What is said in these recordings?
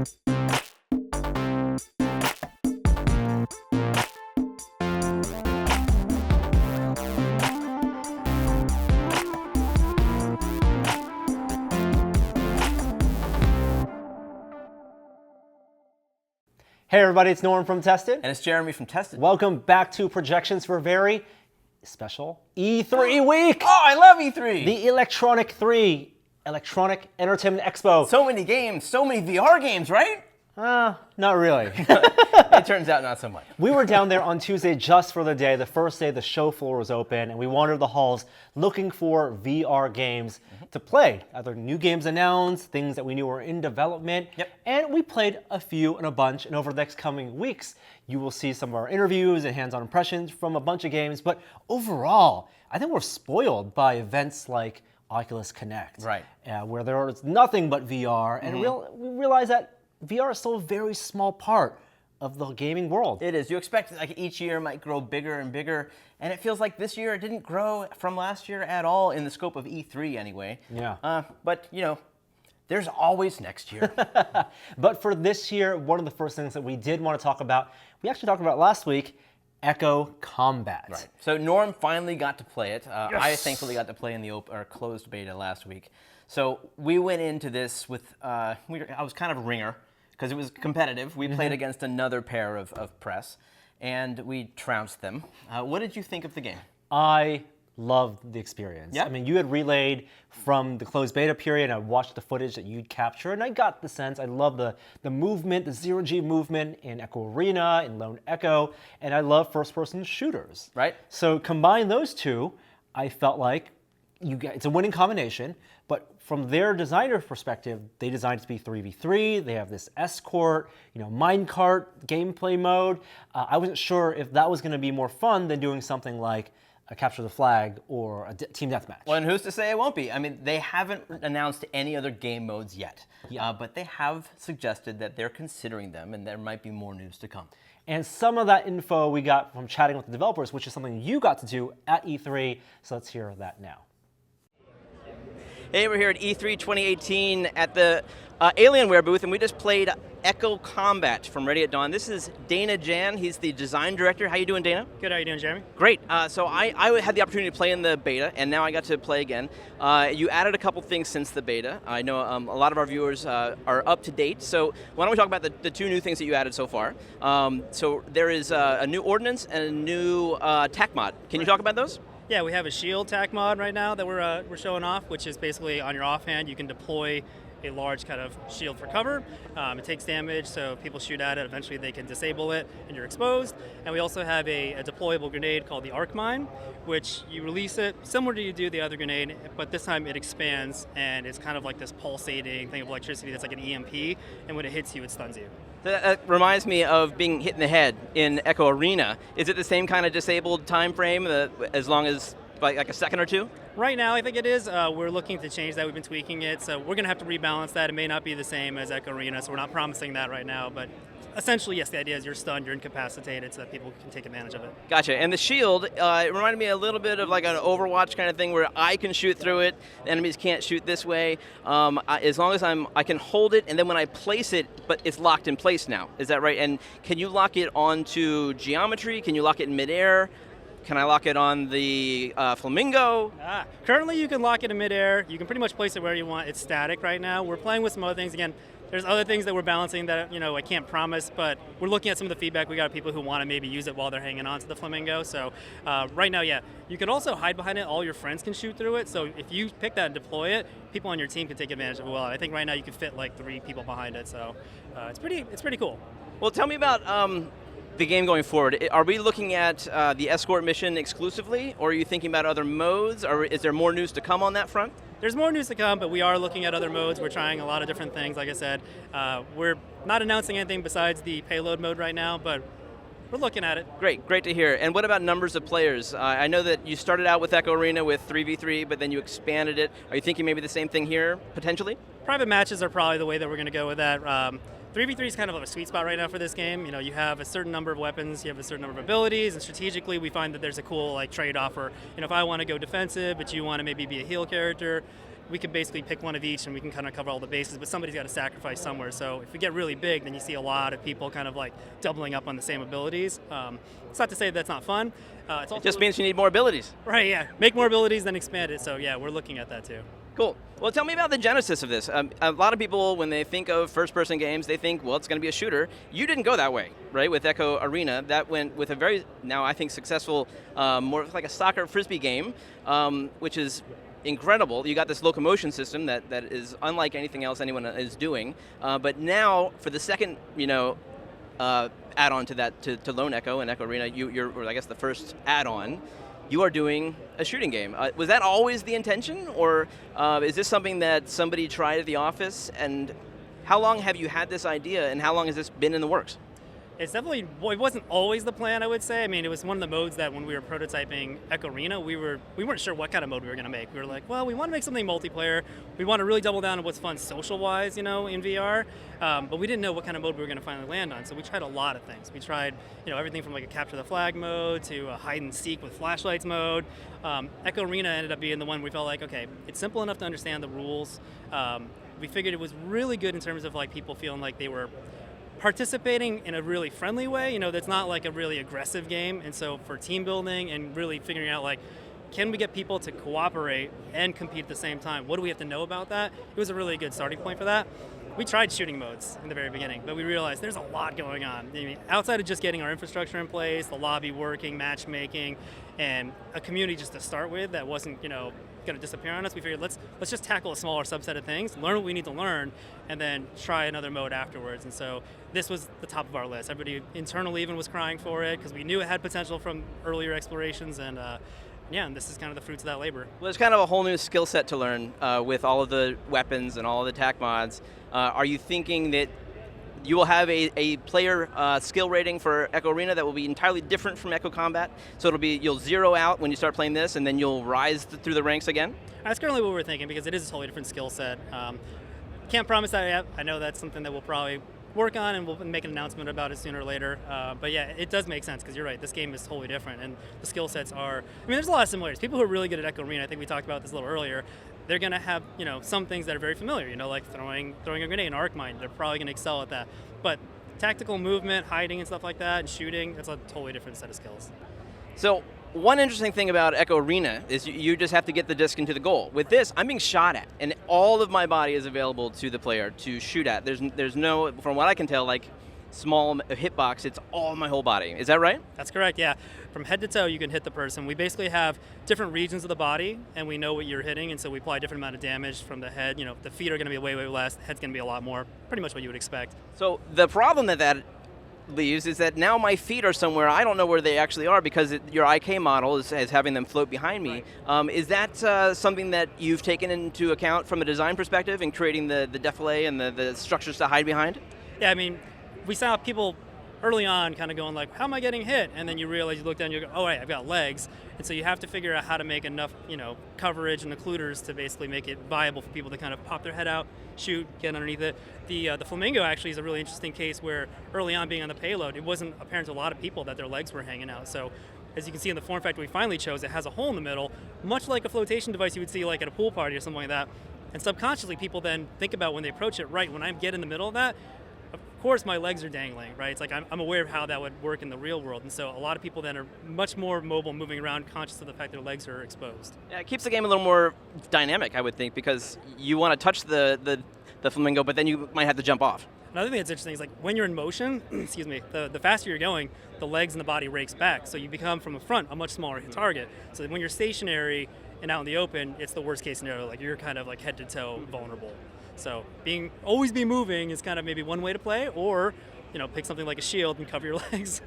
Hey everybody, it's Norm from Tested. And it's Jeremy from Tested. Welcome back to projections for a very special E3 week. Oh, I love E3. The Electronic Entertainment Expo. So many games, so many VR games, right? Not really. It turns out not so much. We were down there on Tuesday just for the day. The first day the show floor was open, and we wandered the halls looking for VR games to play. Either new games announced, things that we knew were in development, and we played a few and a bunch. And over the next coming weeks, you will see some of our interviews and hands-on impressions from a bunch of games. But overall, I think we're spoiled by events like Oculus Connect, right? Where there is nothing but VR, and we realize that VR is still a very small part of the gaming world. It is. You expect like each year might grow bigger and bigger, and it feels like this year it didn't grow from last year at all in the scope of E3 anyway. Yeah. But you know, there's always next year. But for this year, one of the first things that we did want to talk about, we actually talked about last week, Echo Combat. Right. So Norm finally got to play it. I thankfully got to play in the closed beta last week. So we went into this with, I was kind of a ringer, because it was competitive. We played against another pair of press, and we trounced them. What did you think of the game? I loved the experience. Yeah? I mean, you had relayed from the closed beta period, and I watched the footage that you'd captured, and I got the sense. I love the movement, the zero-G movement in Echo Arena, in Lone Echo, and I love first-person shooters. Right. So combine those two, I felt like it's a winning combination, but from their designer's perspective, they designed it to be 3v3. They have this escort, minecart gameplay mode. I wasn't sure if that was going to be more fun than doing something like a capture the flag or a team deathmatch. Well, and who's to say it won't be? I mean, they haven't announced any other game modes yet, but they have suggested that they're considering them, and there might be more news to come. And some of that info we got from chatting with the developers, which is something you got to do at E3. So let's hear that now. Hey, we're here at E3 2018 at the Alienware booth, and we just played Echo Combat from Ready at Dawn. This is Dana Jan. He's the design director. How you doing, Dana? Good. How you doing, Jeremy? Great. So I had the opportunity to play in the beta, and now I got to play again. You added a couple things since the beta. I know a lot of our viewers are up to date, so why don't we talk about the two new things that you added so far. So there is a new ordnance and a new tac mod. Can you talk about those? Yeah, we have a shield tac mod right now that we're showing off, which is basically on your offhand you can deploy a large kind of shield for cover. It takes damage, so if people shoot at it, eventually they can disable it and you're exposed. And we also have a deployable grenade called the Arc Mine, which you release it similar to you do the other grenade, but this time it expands and it's kind of like this pulsating thing of electricity that's like an EMP, and when it hits you, it stuns you. That reminds me of being hit in the head in Echo Arena. Is it the same kind of disabled time frame, as long as like a second or two? Right now, I think it is. We're looking to change that. We've been tweaking it, so we're going to have to rebalance that. It may not be the same as Echo Arena, so we're not promising that right now, but essentially, yes, the idea is you're stunned, you're incapacitated, so that people can take advantage of it. Gotcha. And the shield, it reminded me a little bit of like an Overwatch kind of thing where I can shoot through it, enemies can't shoot this way. As long as I can hold it, and then when I place it, but it's locked in place now. Is that right? And can you lock it onto geometry? Can you lock it in midair? Can I lock it on the Flamingo? Currently, you can lock it in midair. You can pretty much place it where you want. It's static right now. We're playing with some other things. Again, there's other things that we're balancing that I can't promise, but we're looking at some of the feedback. We got people who want to maybe use it while they're hanging on to the Flamingo. So right now, yeah, you can also hide behind it. All your friends can shoot through it. So if you pick that and deploy it, people on your team can take advantage of it well. I think right now you can fit like 3 people behind it. So it's pretty cool. Well, tell me about the game going forward. Are we looking at the escort mission exclusively, or are you thinking about other modes, or is there more news to come on that front? There's more news to come, but we are looking at other modes. We're trying a lot of different things. Like I said, we're not announcing anything besides the payload mode right now, but we're looking at it. Great to hear. And what about numbers of players? I know that you started out with Echo Arena with 3v3, but then you expanded it. Are you thinking maybe the same thing here, potentially? Private matches are probably the way that we're going to go with that. 3v3 is kind of a sweet spot right now for this game. You have a certain number of weapons, you have a certain number of abilities, and strategically we find that there's a cool trade-off. Or if I want to go defensive, but you want to maybe be a heal character, we could basically pick one of each and we can kind of cover all the bases, but somebody's got to sacrifice somewhere. So if we get really big, then you see a lot of people kind of like doubling up on the same abilities. It's not to say that's not fun. It just means you need more abilities. Right, yeah. Make more abilities, then expand it. So yeah, we're looking at that too. Cool. Well, tell me about the genesis of this. A lot of people, when they think of first-person games, they think, well, it's going to be a shooter. You didn't go that way, right, with Echo Arena. That went with a very, now I think, successful, more like a soccer frisbee game, which is incredible. You got this locomotion system that is unlike anything else anyone is doing. But now, for the second, add-on to that, to Lone Echo and Echo Arena, or I guess the first add-on, you are doing a shooting game. Was that always the intention, or is this something that somebody tried at the office? And how long have you had this idea, and how long has this been in the works? It's definitely, well, it wasn't always the plan, I would say. I mean, it was one of the modes that when we were prototyping Echo Arena, we weren't sure what kind of mode we were going to make. We were like, well, we want to make something multiplayer. We want to really double down on what's fun social-wise, in VR. But we didn't know what kind of mode we were going to finally land on. So we tried a lot of things. We tried, everything from like a capture the flag mode to a hide and seek with flashlights mode. Echo Arena ended up being the one we felt like, okay, it's simple enough to understand the rules. We figured it was really good in terms of like people feeling like they were participating in a really friendly way, that's not like a really aggressive game. And so for team building and really figuring out like, can we get people to cooperate and compete at the same time? What do we have to know about that? It was a really good starting point for that. We tried shooting modes in the very beginning, but we realized there's a lot going on. I mean, outside of just getting our infrastructure in place, the lobby working, matchmaking, and a community just to start with that wasn't, going to disappear on us, we figured let's just tackle a smaller subset of things, learn what we need to learn, and then try another mode afterwards. And so this was the top of our list. Everybody internally even was crying for it because we knew it had potential from earlier explorations, and and this is kind of the fruits of that labor. Well, there's kind of a whole new skill set to learn with all of the weapons and all of the attack mods. Are you thinking that you will have a player skill rating for Echo Arena that will be entirely different from Echo Combat? So you'll zero out when you start playing this, and then you'll rise through the ranks again? That's currently what we're thinking, because it is a totally different skill set. Can't promise that yet. I know that's something that we'll probably work on, and we'll make an announcement about it sooner or later. But yeah, it does make sense, because you're right, this game is totally different, and the skill sets are, there's a lot of similarities. People who are really good at Echo Arena, I think we talked about this a little earlier, they're going to have, some things that are very familiar, like throwing a grenade, an arc mine. They're probably going to excel at that. But tactical movement, hiding and stuff like that, and shooting, that's a totally different set of skills. So one interesting thing about Echo Arena is you just have to get the disc into the goal. With this, I'm being shot at, and all of my body is available to the player to shoot at. There's no, from what I can tell, like small hitbox, it's all my whole body. Is that right? That's correct, yeah. From head to toe, you can hit the person. We basically have different regions of the body, and we know what you're hitting, and so we apply a different amount of damage from the head. The feet are going to be way, way less. The head's going to be a lot more. Pretty much what you would expect. So the problem that leaves is that now my feet are somewhere, I don't know where they actually are, because your IK model is having them float behind me. Right. Is that something that you've taken into account from a design perspective in creating the defilé and the structures to hide behind? Yeah, we saw people early on kind of going like, how am I getting hit? And then you realize, you look down and you go, oh, right, I've got legs. And so you have to figure out how to make enough, coverage and occluders to basically make it viable for people to kind of pop their head out, shoot, get underneath it. The Flamingo actually is a really interesting case where early on being on the payload, it wasn't apparent to a lot of people that their legs were hanging out. So as you can see in the form factor we finally chose, it has a hole in the middle, much like a flotation device you would see like at a pool party or something like that. And subconsciously people then think about when they approach it, right, when I get in the middle of that, of course my legs are dangling, right? It's like I'm aware of how that would work in the real world, and so a lot of people then are much more mobile, moving around, conscious of the fact their legs are exposed. Yeah, it keeps the game a little more dynamic, I would think, because you want to touch the flamingo, but then you might have to jump off. Another thing that's interesting is like when you're in motion, excuse me, the faster you're going, the legs and the body rakes back, so you become from the front a much smaller target. So when you're stationary and out in the open, it's the worst case scenario. Like you're kind of like head to toe vulnerable. So always be moving is kind of maybe one way to play, or pick something like a shield and cover your legs.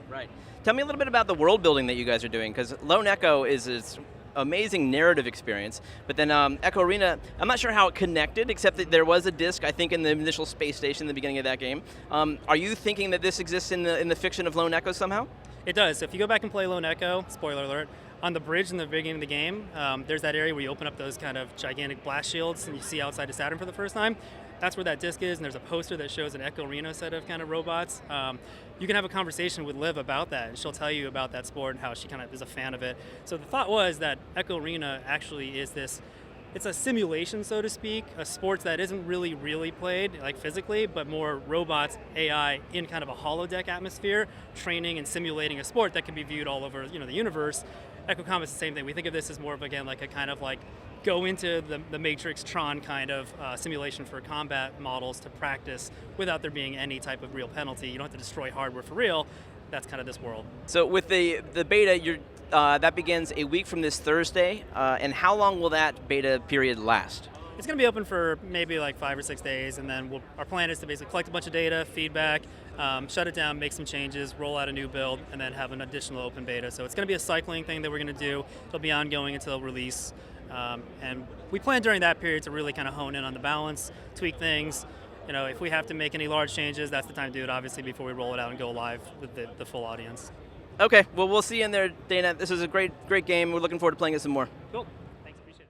Right. Tell me a little bit about the world building that you guys are doing, because Lone Echo is this amazing narrative experience, but then Echo Arena, I'm not sure how it connected, except that there was a disc, I think, in the initial space station in the beginning of that game. Are you thinking that this exists in the fiction of Lone Echo somehow? It does. So if you go back and play Lone Echo, spoiler alert, on the bridge in the beginning of the game, there's that area where you open up those kind of gigantic blast shields and you see outside of Saturn for the first time. That's where that disc is, and there's a poster that shows an Echo Arena set of kind of robots. You can have a conversation with Liv about that, and she'll tell you about that sport and how she kind of is a fan of it. So the thought was that Echo Arena actually is this it's a simulation, so to speak, a sport that isn't really played like physically, but more robots, AI in kind of a holodeck atmosphere, training and simulating a sport that can be viewed all over the universe. Echo Combat's the same thing. We think of this as more of, again, like a kind of like go into the Matrix Tron kind of simulation for combat models to practice without there being any type of real penalty. You don't have to destroy hardware for real. That's kind of this world. So with the beta, that begins a week from this Thursday, and how long will that beta period last? It's going to be open for maybe like 5 or 6 days, and then our plan is to basically collect a bunch of data, feedback, shut it down, make some changes, roll out a new build, and then have an additional open beta. So it's going to be a cycling thing that we're going to do. It'll be ongoing until release. And we plan during that period to really kind of hone in on the balance, tweak things. If we have to make any large changes, that's the time to do it, obviously, before we roll it out and go live with the full audience. Okay, well, we'll see you in there, Dana. This is a great game. We're looking forward to playing it some more. Cool. Thanks, appreciate it.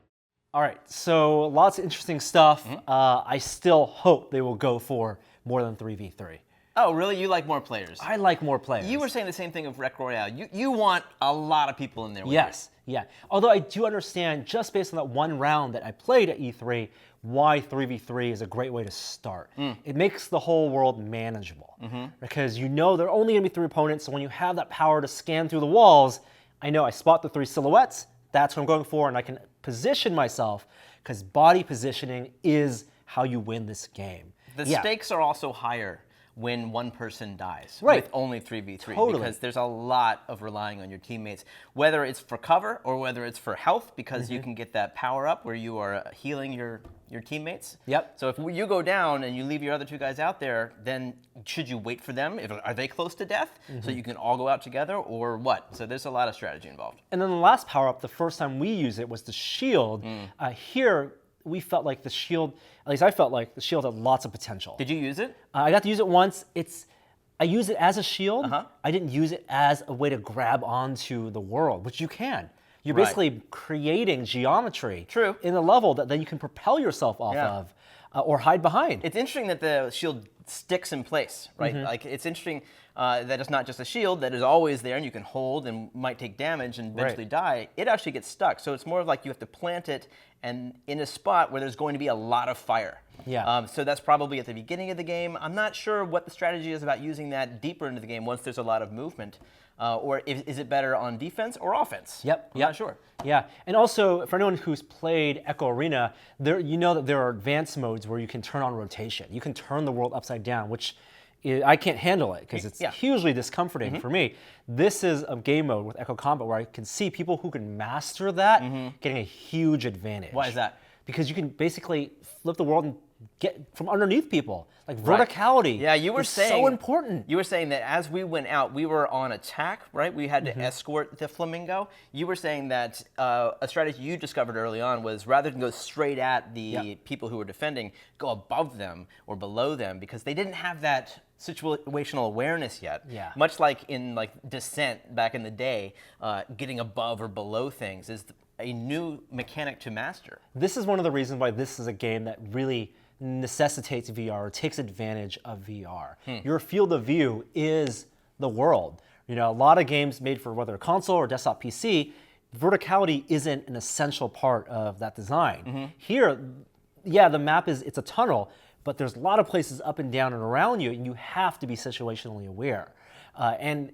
All right, so lots of interesting stuff. I still hope they will go for more than 3v3. Oh, really? You like more players? I like more players. You were saying the same thing of Rec Royale. You want a lot of people in there with Yes, yeah. Although I do understand, just based on that one round that I played at E3, why 3v3 is a great way to start. It makes the whole world manageable. Because there are only going to be 3 opponents, so when you have that power to scan through the walls, I know I spot the 3 silhouettes, that's what I'm going for, and I can position myself, because body positioning is how you win this game. The stakes are also higher when one person dies Right. with only 3v3 Totally. because there's a lot of relying on your teammates, whether it's for cover or whether it's for health, because you can get that power up where you are healing your teammates. Yep. So if you go down and you leave your other 2 guys out there, then should you wait for them? Are they close to death so you can all go out together, or what? So there's a lot of strategy involved. And then the last power-up, the first time we used it, was the shield. Here, we felt like the shield, at least I felt like the shield had lots of potential. Did you use it? I got to use it once. I use it as a shield. I didn't use it as a way to grab onto the world, which you can. You're Right. basically creating geometry True. in a level that then you can propel yourself off of or hide behind. It's interesting that the shield sticks in place, right? Like, it's interesting that it's not just a shield that is always there and you can hold and might take damage and eventually die. It actually gets stuck. So it's more of like you have to plant it and in a spot where there's going to be a lot of fire. Yeah. So that's probably at the beginning of the game. I'm not sure what the strategy is about using that deeper into the game once there's a lot of movement. Or is it better on defense or offense? Yep. I'm not sure. Yeah, and also for anyone who's played Echo Arena, you know that there are advanced modes where you can turn on rotation. You can turn the world upside down, which I can't handle it because it's hugely discomforting for me. This is a game mode with Echo Combat where I can see people who can master that getting a huge advantage. Why is that? Because you can basically flip the world and get from underneath people. Like verticality is so important. You were saying that as we went out, we were on attack, right? We had to escort the flamingo. You were saying that a strategy you discovered early on was rather than go straight at the people who were defending, go above them or below them because they didn't have that situational awareness yet. Yeah. Much like in Descent back in the day, getting above or below things is a new mechanic to master. This is one of the reasons why this is a game that really necessitates VR or takes advantage of VR. Your field of view is the world. A lot of games made for whether console or desktop PC, verticality isn't an essential part of that design. Here, the map it's a tunnel, but there's a lot of places up and down and around you, and you have to be situationally aware. And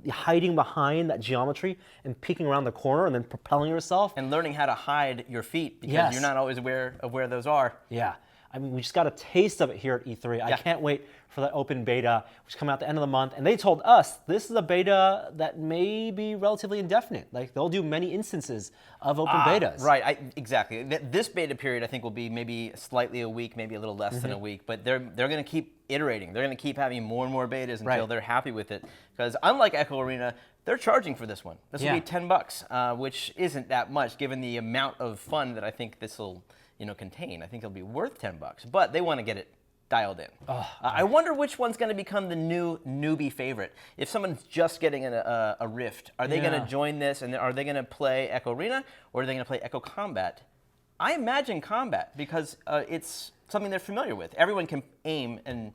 hiding behind that geometry and peeking around the corner and then propelling yourself. And learning how to hide your feet because you're not always aware of where those are. Yeah. I mean, we just got a taste of it here at E3. I can't wait for that open beta, which come out at the end of the month. And they told us this is a beta that may be relatively indefinite. Like, they'll do many instances of open betas. Right, exactly. This beta period, I think, will be maybe slightly a week, maybe a little less than a week. But they're going to keep iterating. They're going to keep having more and more betas until they're happy with it. Because unlike Echo Arena, they're charging for this one. This will be $10, which isn't that much given the amount of fun that I think this will contain. I think it'll be worth $10, but they want to get it dialed in. I wonder which one's going to become the new newbie favorite. If someone's just getting a Rift, are they going to join this, and are they going to play Echo Arena, or are they going to play Echo Combat? I imagine Combat because it's something they're familiar with. Everyone can aim and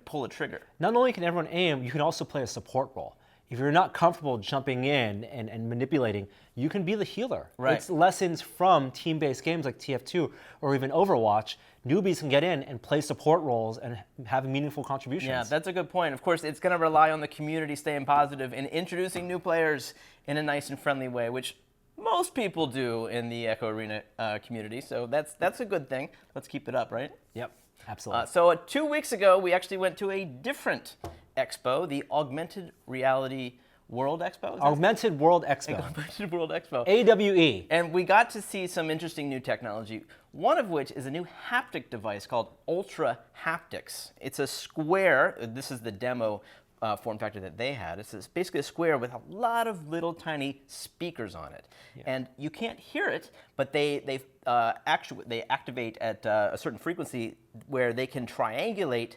pull a trigger. Not only can everyone aim, you can also play a support role. if you're not comfortable jumping in and manipulating, you can be the healer. Right. It's lessons from team-based games like TF2 or even Overwatch. Newbies can get in and play support roles and have meaningful contributions. Yeah, that's a good point. Of course, it's going to rely on the community staying positive and introducing new players in a nice and friendly way, which most people do in the Echo Arena community. So that's a good thing. Let's keep it up, right? Yep, absolutely. So 2 weeks ago, we actually went to a different expo, the Augmented Reality World Expo. Augmented World Expo. Augmented World Expo. AWE. And we got to see some interesting new technology, one of which is a new haptic device called Ultrahaptics. It's a square, this is the demo form factor that they had. It's basically a square with a lot of little tiny speakers on it. Yeah. And you can't hear it, but they activate at a certain frequency where they can triangulate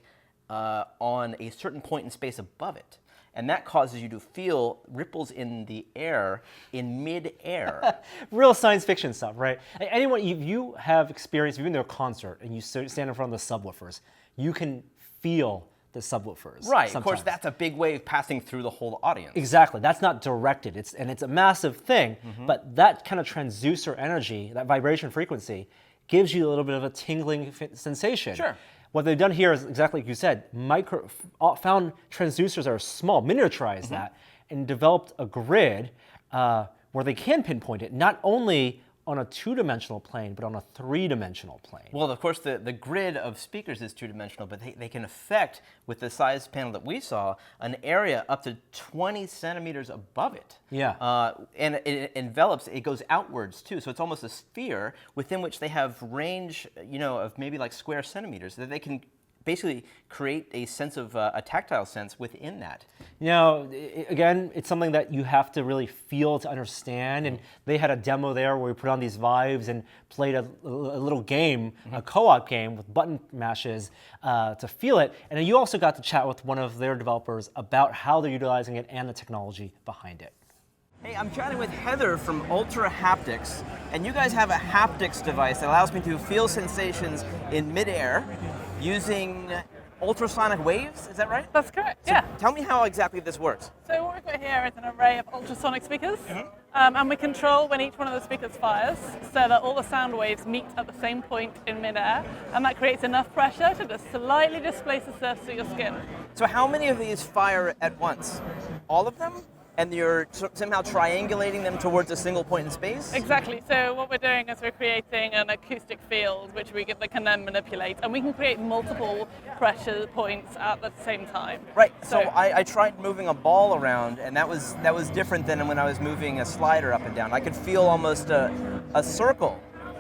on a certain point in space above it. And that causes you to feel ripples in the air in mid-air. Real science fiction stuff, right? Anyone, you have experience, you've been to a concert and you stand in front of the subwoofers, you can feel the subwoofers. Right, sometimes. Of course, that's a big wave passing through the whole audience. Exactly, that's not directed, it's a massive thing, but that kind of transducer energy, that vibration frequency, gives you a little bit of a tingling sensation. Sure. What they've done here is exactly like you said, found transducers that are small, miniaturized that, and developed a grid where they can pinpoint it, not only on a two-dimensional plane, but on a three-dimensional plane. Well, of course, the grid of speakers is two-dimensional, but they can affect, with the size panel that we saw, an area up to 20 centimeters above it. Yeah. And it envelops, it goes outwards, too, so it's almost a sphere within which they have range, of maybe like square centimeters, that they can basically create a sense of a tactile sense within that. Again, it's something that you have to really feel to understand. And they had a demo there where we put on these vibes and played a little game, a co-op game with button mashes to feel it. And then you also got to chat with one of their developers about how they're utilizing it and the technology behind it. Hey, I'm chatting with Heather from Ultrahaptics, and you guys have a haptics device that allows me to feel sensations in midair using ultrasonic waves, is that right? That's correct, So yeah. tell me how exactly this works. So what we've got here is an array of ultrasonic speakers, and we control when each one of the speakers fires so that all the sound waves meet at the same point in midair, and that creates enough pressure to just slightly displace the surface of your skin. So how many of these fire at once? All of them? And you're somehow triangulating them towards a single point in space? Exactly. So what we're doing is we're creating an acoustic field which we can then manipulate, and we can create multiple pressure points at the same time. Right. So I tried moving a ball around, and that was different than when I was moving a slider up and down. I could feel almost a circle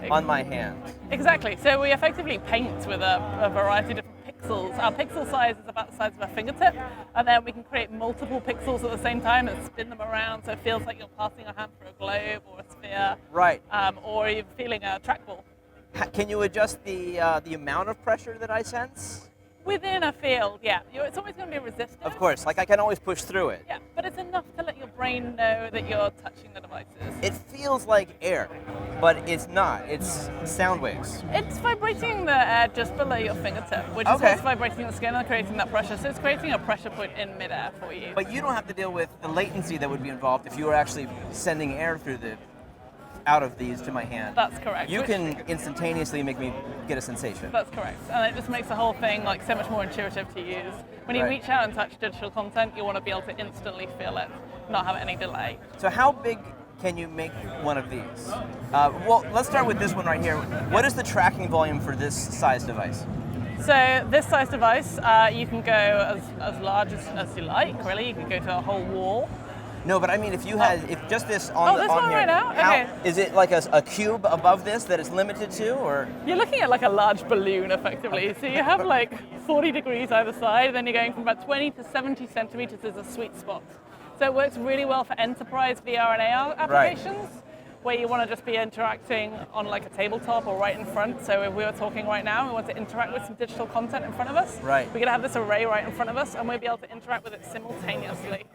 on my hand. Exactly. So we effectively paint with a variety of different pixels. Our pixel size is about the size of a fingertip, and then we can create multiple pixels at the same time and spin them around, so it feels like you're passing your hand through a globe or a sphere. Right. Or you're feeling a trackball. Can you adjust the amount of pressure that I sense? Within a field, yeah. It's always going to be resistive. Of course, like I can always push through it. Yeah, but it's enough to let your brain know that you're touching the devices. It feels like air, but it's not. It's sound waves. It's vibrating the air just below your fingertip, which is what's vibrating the skin and creating that pressure. So it's creating a pressure point in midair for you. But you don't have to deal with the latency that would be involved if you were actually sending air through out of these to my hand. That's correct. You can instantaneously make me get a sensation. That's correct. And it just makes the whole thing like so much more intuitive to use. When you reach out and touch digital content, you want to be able to instantly feel it, not have any delay. So how big can you make one of these? Well, let's start with this one right here. What is the tracking volume for this size device? So this size device, you can go as large as you like, really. You can go to a whole wall. No, but I mean, if just this on this on one here, right now? Okay. Is it like a cube above this that it's limited to, or? You're looking at like a large balloon, effectively. So you have like 40 degrees either side, and then you're going from about 20 to 70 centimeters is a sweet spot. So it works really well for enterprise VR and AR applications, where you want to just be interacting on like a tabletop or right in front. So if we were talking right now, we want to interact with some digital content in front of us. Right. We're going to have this array right in front of us, and we'll be able to interact with it simultaneously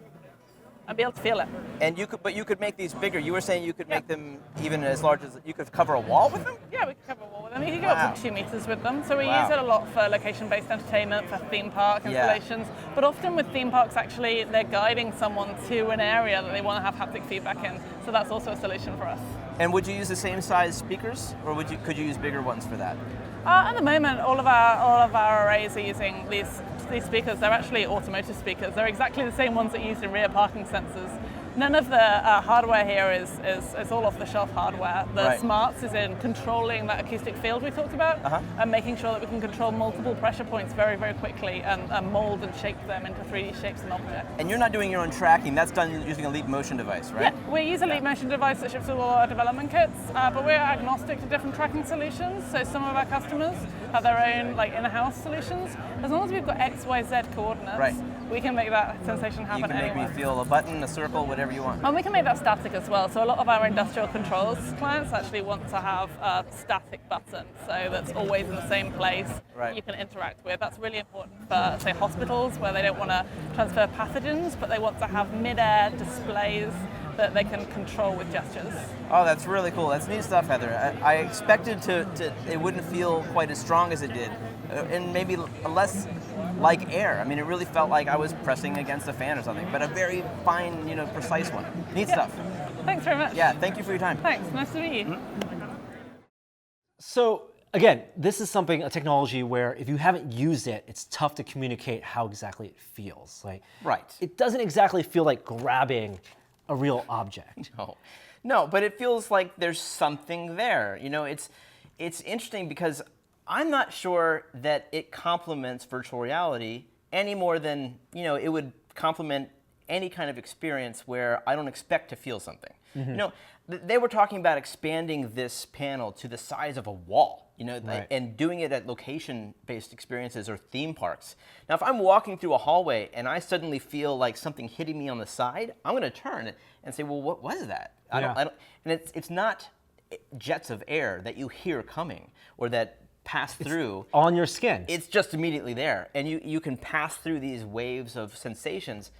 and be able to feel it. And you could make these bigger. You were saying you could make them even as large as you could cover a wall with them? Yeah, we could cover a wall with with them. You can go up to 2 meters with them. So we use it a lot for location-based entertainment, for theme park installations. But often with theme parks, actually, they're guiding someone to an area that they want to have haptic feedback in. So that's also a solution for us. And would you use the same size speakers, or could you use bigger ones for that? At the moment, all of our arrays are using these speakers. They're actually automotive speakers. They're exactly the same ones that are used in rear parking sensors. None of the hardware here is all off-the-shelf hardware. The smarts is in controlling that acoustic field we talked about and making sure that we can control multiple pressure points very, very quickly and mold and shape them into 3D shapes and objects. And you're not doing your own tracking. That's done using a Leap Motion device, right? Yeah, we use a Leap Motion device that ships with all our development kits, but we're agnostic to different tracking solutions. So some of our customers have their own in-house solutions. As long as we've got X, Y, Z coordinates, we can make that sensation happen anywhere. You can make me feel a button, a circle, whatever you want. And we can make that static as well. So a lot of our industrial controls clients actually want to have a static button, so that's always in the same place that you can interact with. That's really important for, say, hospitals where they don't want to transfer pathogens, but they want to have mid-air displays that they can control with gestures. Oh, that's really cool. That's neat stuff, Heather. I expected it wouldn't feel quite as strong as it did, and maybe less like air. I mean, it really felt like I was pressing against a fan or something, but a very fine, precise one. Neat stuff. Thanks very much. Yeah, thank you for your time. Thanks, nice to meet you. So again, this is a technology where if you haven't used it, it's tough to communicate how exactly it feels. It doesn't exactly feel like grabbing a real object. No, but it feels like there's something there. It's interesting because I'm not sure that it complements virtual reality any more than, it would complement any kind of experience where I don't expect to feel something. They were talking about expanding this panel to the size of a wall, and doing it at location-based experiences or theme parks. Now, if I'm walking through a hallway and I suddenly feel like something hitting me on the side, I'm going to turn and say, well, what was that? I don't, and it's not jets of air that you hear coming or that pass through on your skin. It's just immediately there, and you can pass through these waves of sensations.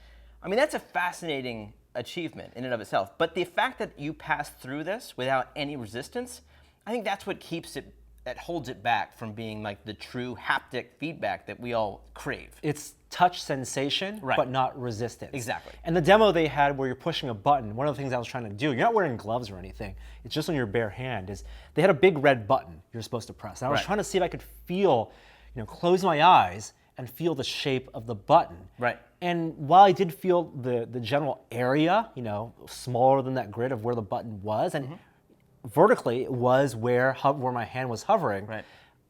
I mean, that's a fascinating achievement in and of itself. But the fact that you pass through this without any resistance, I think that's what that holds it back from being like the true haptic feedback that we all crave. It's touch sensation, but not resistance. Exactly. And the demo they had where you're pushing a button, one of the things I was trying to do, you're not wearing gloves or anything, it's just on your bare hand, is they had a big red button you're supposed to press. And I was trying to see if I could feel, close my eyes and feel the shape of the button. And while I did feel the general area, smaller than that grid of where the button was, and vertically it was where my hand was hovering,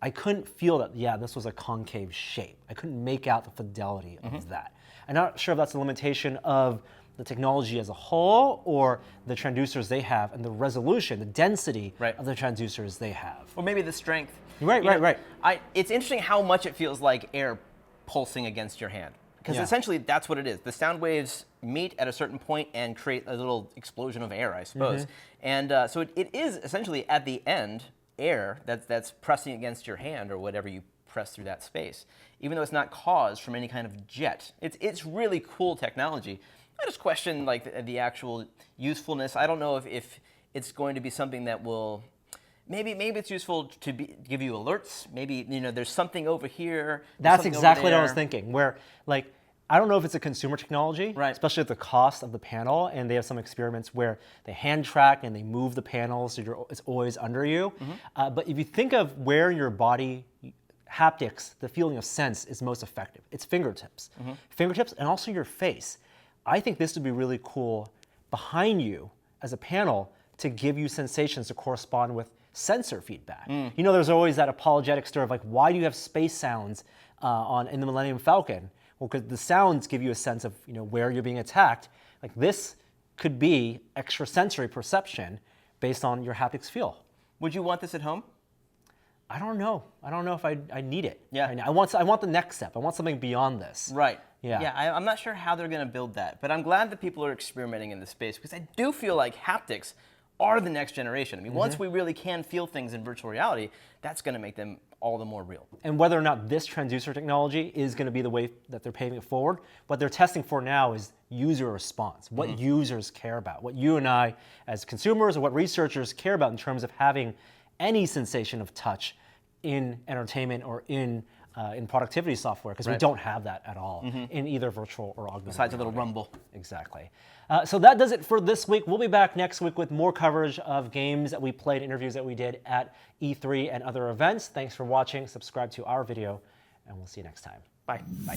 I couldn't feel that, this was a concave shape. I couldn't make out the fidelity of that. I'm not sure if that's a limitation of the technology as a whole or the transducers they have and the resolution, the density of the transducers they have. Or maybe the strength. Right. It's interesting how much it feels like air pulsing against your hand. Because essentially that's what it is. The sound waves meet at a certain point and create a little explosion of air, I suppose. And so it is essentially at the end air that's pressing against your hand or whatever you press through that space, even though it's not caused from any kind of jet. It's really cool technology. I just question the actual usefulness. I don't know if it's going to be something that will. Maybe it's useful to give you alerts. Maybe there's something over here. That's exactly what I was thinking. Where I don't know if it's a consumer technology, especially at the cost of the panel. And they have some experiments where they hand track and they move the panel so it's always under you. But if you think of where in your body haptics, the feeling of sense is most effective, it's fingertips. Fingertips and also your face. I think this would be really cool behind you as a panel to give you sensations to correspond with sensor feedback. There's always that apologetic story of why do you have space sounds in the Millennium Falcon? Well, because the sounds give you a sense of where you're being attacked. This could be extrasensory perception based on your haptics feel. Would you want this at home? I don't know. I don't know if I need it. Yeah. I want the next step. I want something beyond this. Yeah, I'm not sure how they're going to build that, but I'm glad that people are experimenting in this space because I do feel like haptics are the next generation. I mean, once we really can feel things in virtual reality, that's going to make them all the more real. And whether or not this transducer technology is going to be the way that they're paving it forward, what they're testing for now is user response, what users care about, what you and I as consumers or what researchers care about in terms of having any sensation of touch in entertainment or in productivity software, because we don't have that at all in either virtual or augmented Besides a reality. little rumble. Exactly. So that does it for this week. We'll be back next week with more coverage of games that we played, interviews that we did at E3 and other events. Thanks for watching. Subscribe to our video, and we'll see you next time. Bye. Bye.